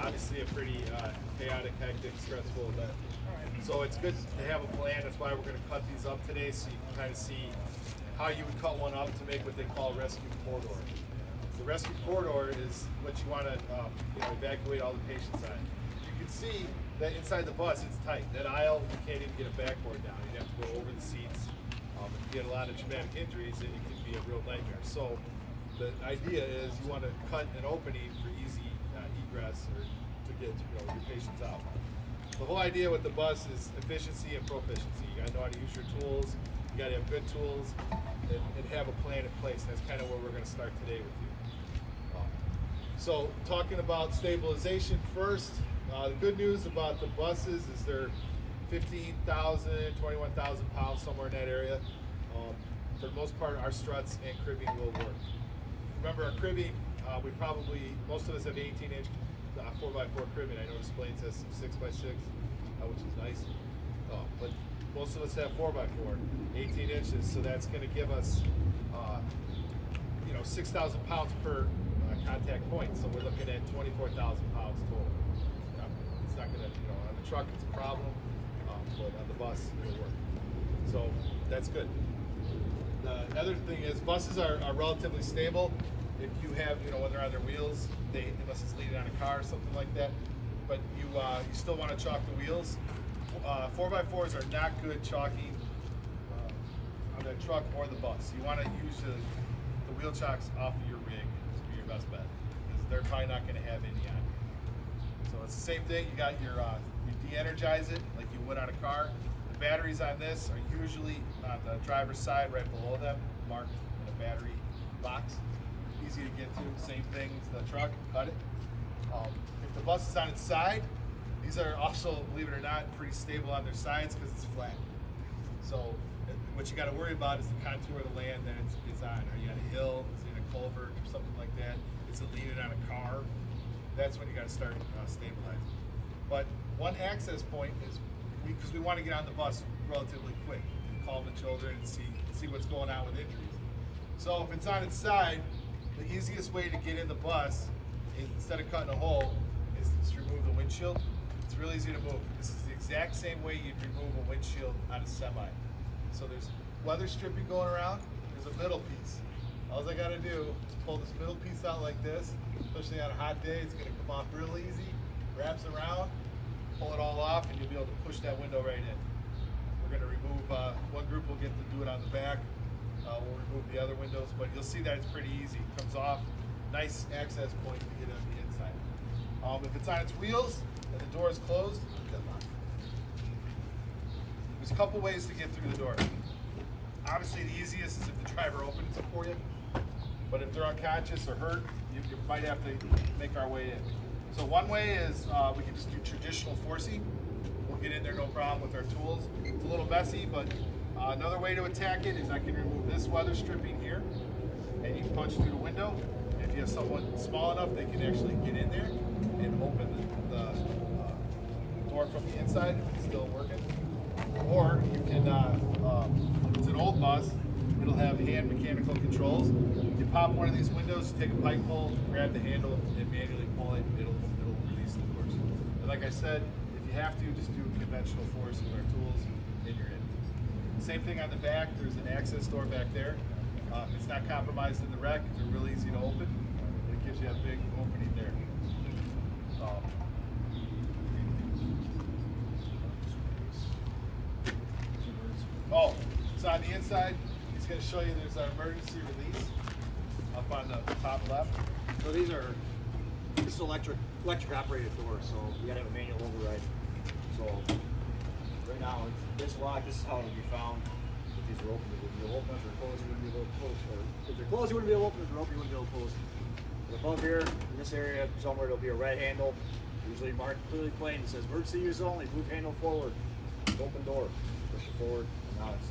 obviously a pretty chaotic, hectic, stressful event. So it's good to have a plan. That's why we're going to cut these up today, so you can kind of see how you would cut one up to make what they call a rescue corridor. The rescue corridor is what you want to evacuate all the patients on. You can see that inside the bus it's tight. That aisle, you can't even get a backboard down. You have to go over the seats. If you get a lot of traumatic injuries, then it can be a real nightmare. So the idea is you want to cut an opening for easy egress or to get your patients out. The whole idea with the bus is efficiency and proficiency. You got to know how to use your tools. You got to have good tools and have a plan in place. That's kind of where we're going to start today with you. So talking about stabilization first, the good news about the buses is they're 15,000, 21,000 pounds, somewhere in that area. For the most part, our struts and cribbing will work. Remember, our cribbing, most of us have 18-inch 4x4 cribbing. I know displays has some 6x6, which is nice. But most of us have 4x4, 18 inches, so that's going to give us, 6,000 pounds per contact point. So we're looking at 24,000 pounds total. It's not going to, on the truck it's a problem, but on the bus it'll work. So that's good. The other thing is buses are relatively stable. If you have, when they're on their wheels, unless it's leaning on a car or something like that, but you still want to chalk the wheels. 4x4s are not good chalking on the truck or the bus. You want to use the wheel chocks off of your rig to be your best bet, because they're probably not going to have any on you. So it's the same thing. You got you de-energize it like you would on a car. The batteries on this are usually on the driver's side, right below them, marked in a battery box. Easy to get to. Same thing as the truck. Cut it. If the bus is on its side, these are also, believe it or not, pretty stable on their sides because it's flat. So what you got to worry about is the contour of the land that it's on. Are you on a hill? Is it in a culvert or something like that? Is it leaning on a car? That's when you got to start stabilizing. But one access point is because we want to get on the bus relatively quick and calm the children and see what's going on with injuries. So if it's on its side, the easiest way to get in the bus is, instead of cutting a hole, is to just remove the windshield. It's real easy to move. This is the exact same way you'd remove a windshield on a semi. So there's weather stripping going around. There's a middle piece. All I got to do is pull this middle piece out like this. Especially on a hot day, it's going to come off real easy. Wraps around, pull it all off, and you'll be able to push that window right in. We're going to remove, one group will get to do it on the back. We'll remove the other windows, but you'll see that it's pretty easy. It comes off, nice access point to get on the inside. If it's on its wheels and the door is closed, there's a couple ways to get through the door. Obviously, the easiest is if the driver opens it for you, but if they're unconscious or hurt, you might have to make our way in. So one way is we can just do traditional forcing. We'll get in there no problem with our tools. It's a little messy, but another way to attack it is I can remove this weather stripping here, and you can punch through the window. If you have someone small enough, they can actually get in there and open the door from the inside if it's still working. Or you can, if it's an old bus, it'll have hand mechanical controls. You pop one of these windows, take a pike pole, grab the handle, and manually pull it. It'll release the doors. And like I said, if you have to, just do conventional force with our tools, and you're in. Same thing on the back. There's an access door back there. If it's not compromised in the wreck, they're real easy to open. It gives you a big opening there. So on the inside, he's going to show you there's our emergency release up on the top left. So this is electric operated door, so you gotta have a manual override. So right now this lock, this is how it'll be found. If these are open, it wouldn't be open. If they're closed, you wouldn't be able to close. Or if they're closed, you wouldn't be able to open. If they're open, you wouldn't be able to close. But above here, in this area, somewhere there'll be a red handle, usually marked clearly plain. It says emergency use only. Move handle forward. Open door. Push it forward. And now it's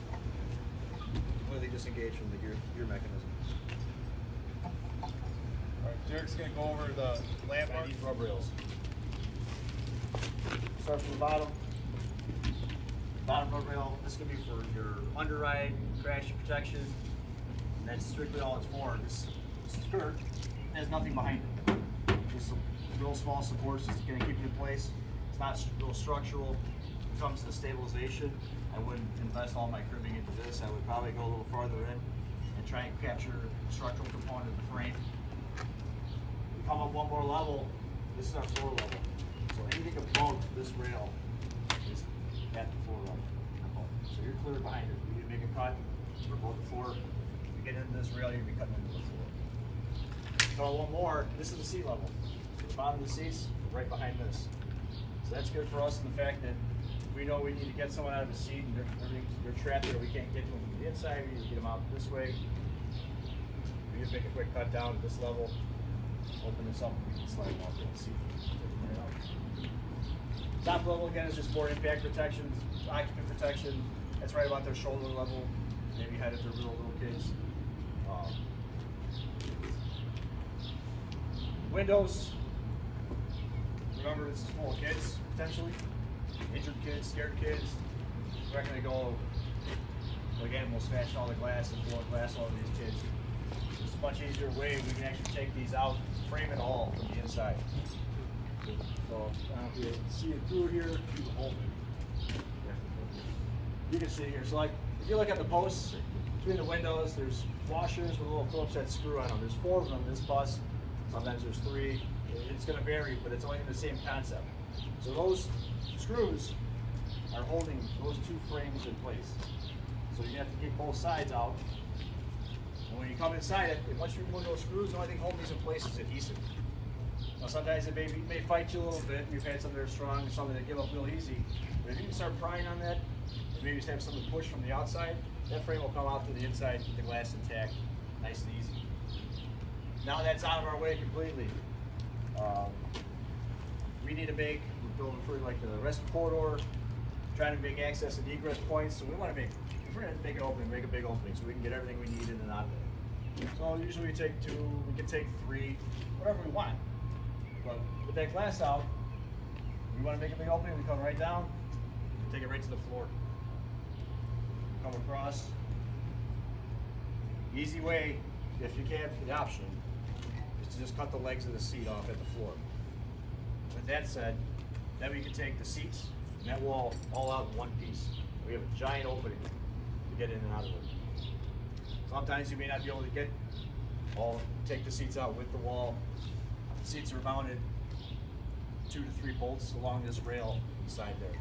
completely disengaged from the gear mechanism. All right, Derek's going to go over the landmarks. These rub rails. Start from the bottom. Bottom rub rail. This is going to be for your underride, crash protection. And that's strictly all it's for. This skirt has nothing behind it. just some real small supports just to kind of keep it in place. It's not real structural. When it comes to the stabilization, I wouldn't invest all my cribbing into this. I would probably go a little farther in and try and capture the structural component of the frame. We come up one more level. This is our floor level. So anything above this rail is at the floor level. So you're clear behind it. We need to make a cut for both the floor. If you get into this rail, you're gonna be cutting into the floor. So one more, this is the seat level. So the bottom of the seats, right behind this. So that's good for us in the fact that we know we need to get someone out of the seat and they're trapped there. We can't get to them from the inside. We need to get them out this way. We just make a quick cut down to this level. Open this up, we can slide them off the seat. Top level again is just more impact protection, occupant protection. That's right about their shoulder level, maybe head if they're little kids. Windows. Remember, this is full of kids potentially, injured kids, scared kids. We're not going to go like animals smashing all the glass and blowing glass all over these kids. It's a much easier way. We can actually take these out, frame it all from the inside. So I don't know if you see it through here. You can see here. So like if you look at the posts between the windows, there's washers with a little Phillips head screw on them. There's 4 of them in this bus. Sometimes there's 3. It's going to vary, but it's only the same concept. So those screws are holding those 2 frames in place. So you have to get both sides out. And when you come inside it, once you remove those screws, the only thing holding these in place is adhesive. Now sometimes it may fight you a little bit. We've had some that are strong, some that give up real easy. But if you can start prying on that, and maybe just have something push from the outside, that frame will come out to the inside with the glass intact, nice and easy. Now that's out of our way completely. We need to make, we're building for like the rescue corridor, trying to make access and egress points. So we want to make, if we're going to make an opening, make a big opening so we can get everything we need in and out of it. So usually we take 2, we can take 3, whatever we want. But with that glass out, we want to make a big opening, we come right down, take it right to the floor. Come across. Easy way, if you can, the option, is to just cut the legs of the seat off at the floor. With that said, then we can take the seats and that wall all out in one piece. We have a giant opening to get in and out of it. Sometimes you may not be able to get take the seats out with the wall. The seats are mounted 2 to 3 bolts along this rail inside there.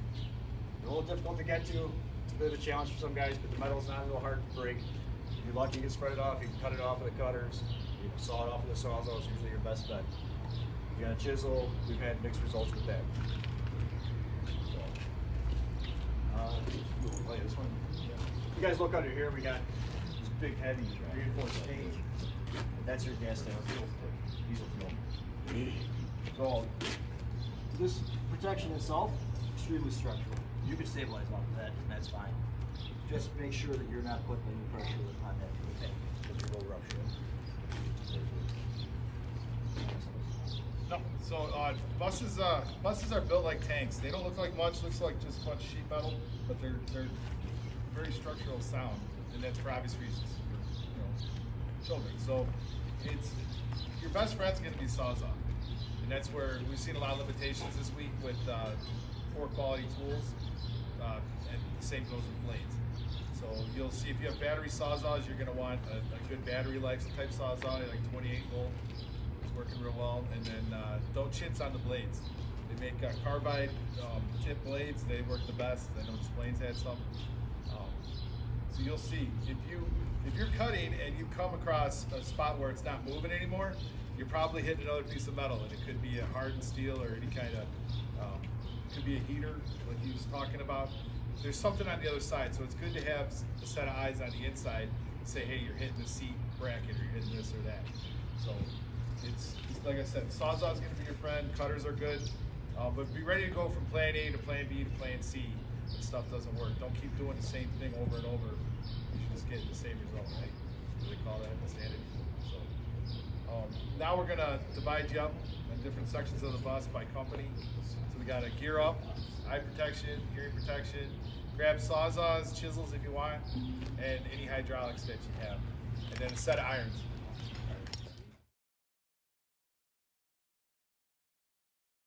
They're a little difficult to get to. It's a bit of a challenge for some guys, but the metal's not real hard to break. If you're lucky, you can spread it off. You can cut it off with the cutters. You can saw it off with the sawzall. It's usually your best bet. You got a chisel. We've had mixed results with that. This one. You guys look under here. We got this big, heavy reinforced cage. That's your gas tank, diesel fuel. So this protection itself, extremely structural. You can stabilize off of that, and that's fine. Just make sure that you're not putting any pressure on that tank, because you will rupture it. No, so buses are built like tanks. They don't look like much. Looks like just a bunch of sheet metal, but they're very structural sound, and that's for obvious reasons for children. So it's your best friend's going to be Sawzall, and that's where we've seen a lot of limitations this week with poor quality tools, and the same goes with blades. So you'll see if you have battery Sawzalls, you're going to want a good battery life type Sawzall, like 28 volt. Working real well, and then don't chintz on the blades. They make carbide chip blades. They work the best. I know Displays had some. So you'll see if you're cutting and you come across a spot where it's not moving anymore, you're probably hitting another piece of metal, and it could be a hardened steel or any kind of could be a heater like he was talking about. There's something on the other side, so it's good to have a set of eyes on the inside and say, hey, you're hitting the seat bracket or you're hitting this or that. So it's like I said, Sawzall is going to be your friend. Cutters are good, but be ready to go from plan A to plan B to plan C when stuff doesn't work. Don't keep doing the same thing over and over. You should just get the same result, right? What do they call that? Insanity. So now we're going to divide you up in different sections of the bus by company. So we got a gear up, eye protection, hearing protection. Grab Sawzalls, chisels if you want, and any hydraulics that you have, and then a set of irons.